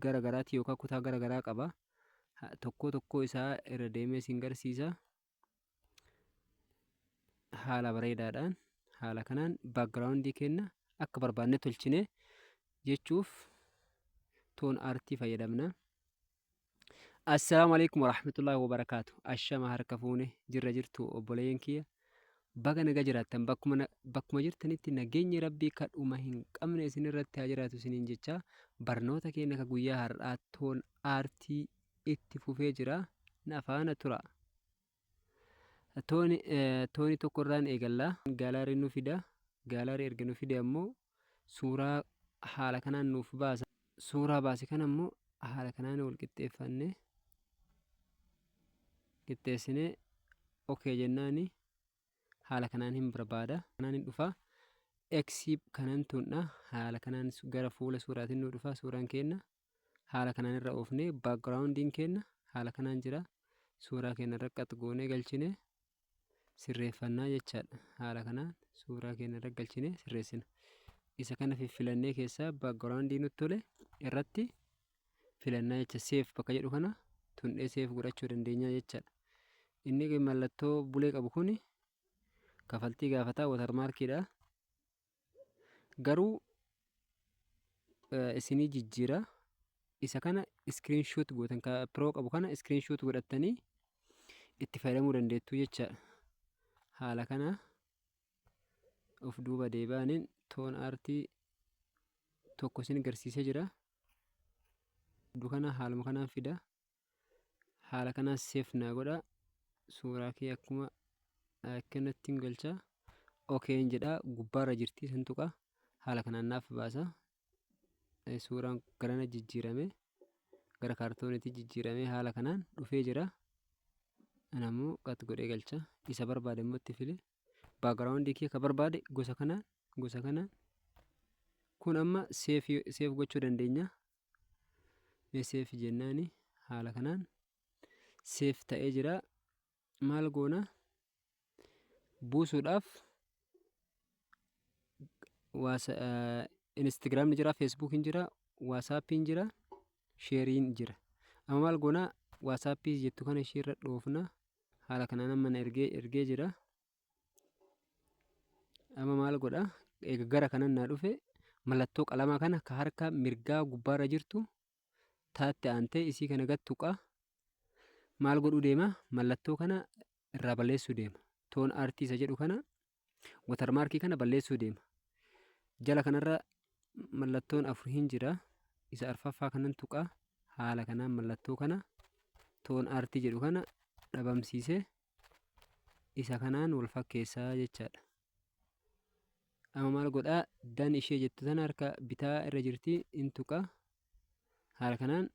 garagaraati yookaan kutaa garagaraa qaba. Tokko isaa irra deemee isin garsiisa haala bareedaadhaan. Haala kanaan baakgiraawundii keenya akka barbaanne tolchine jechuuf toon aartii fayyadamna. Assalaamu alaikum warahmatullaahi wabarakaatu. Ashama harka fuune jirra jirtu obboleeyyan kiyya. Baga naga jiraattan bakkuma jirtanitti nageenyi rabbii kadhuma hin qabne isin irratti haa jiraatu isiniin jecha barnoota keenya ka guyyaa har'aa toon aartii itti fufee jira. Na faana tura. Tooni tokkorraan eegallaa. Gaalaarii nu fida. Gaalaarii erga nu fide ammoo suuraa haala kanaan nuuf baasa. Suuraa baase kana ammoo haala kanaan wal qixxeessinee okay jennaani haala kanaan hin barbaada. Kanaan hin dhufa. Eksii kanan tuunna haala kanaan gara fuula suuraatiin nu dhufa. Suuraan keenya haala kanaan irra oofnee baakgiraawundiin keenya haala kanaan jira. Suuraa keenya irra qaxxi goonee galchine sirreeffannaa jechaadha. Haala kanaan suuraa keenya irra galchine sirreessina. Isa kana filannee keessaa baakgiraawundii nutti tole irratti filannaa jecha seef bakka jedhu kana tuundhee seef godhachuu dandeenya jechaadha. Inni mallattoo bulee qabu kuni kafaltii gaafataa watarmaarkiidha. Garuu isinii jijjiira. Isa kana iskiriinshoot gootan piroo qabu kana iskiriinshoot godhattanii itti fayyadamuu dandeettu jechaadha. Haala kana of duuba deebi'aniin toon aartii tokko isin garsiisee jira. Dukana haaluma kanaan fida. Haala kanaan seef naa godha. Suuraa kee akkuma akkanatti hin galcha. Okeen jedha gubbaarra jirti isin tuqa. Haala kanaan naaf baasa. Suuraan garana jijjiirame gara kaartoonitti jijjiirame haala kanaan dhufee jira. Ani ammoo qaxxi godhee galcha. Isa barbaade immoo itti file. Baakgiraawundii kee ka barbaade gosa kanaan kun amma seef gochuu dandeenya. Seef jennaani haala kanaan seef ta'ee jira. Maal goona buusuudhaaf Instagiraamni jira, Feesbuukiin jira, Waasaappiin jira, sheeriin jira. Amma maal goona Waasaappii jettu kana isheerra dhoofna. Haala kanaan amma na ergee jira. Amma maal godha eega gara kanan naa dhufe mallattoo qalamaa kana ka harka mirgaa gubbaarra jirtu taatti aantee isii kana gad tuqa. Maal godhuu deema mallattoo kana irraa balleessuu deema. Toon aartii isa jedhu kana watarmaarkii kana balleessuu deema. Jala kanarra mallattoon afur hin jira. Isa arfaffaa kanan tuqa. Haala kanaan mallattoo kana toon aartii jedhu kana dhabamsiisee isa kanaan wal fakkeessaa jechaadha. Amma maal godhaa dan ishee jettu tana harka bitaa irra jirti in tuqa. Haala kanaan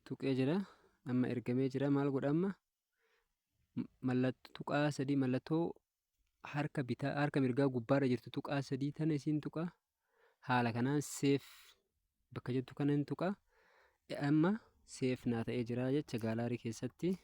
tuqee jira. Amma ergamee jira. Maal godha amma tuqaa sadii mallattoo harka mirgaa gubbaarra jirtu tuqaa sadii tana isiin tuqa. Haala kanaan seef bakka jettu kana hin tuqa. Amma seef naa ta'ee jira jecha gaalaarii keessatti.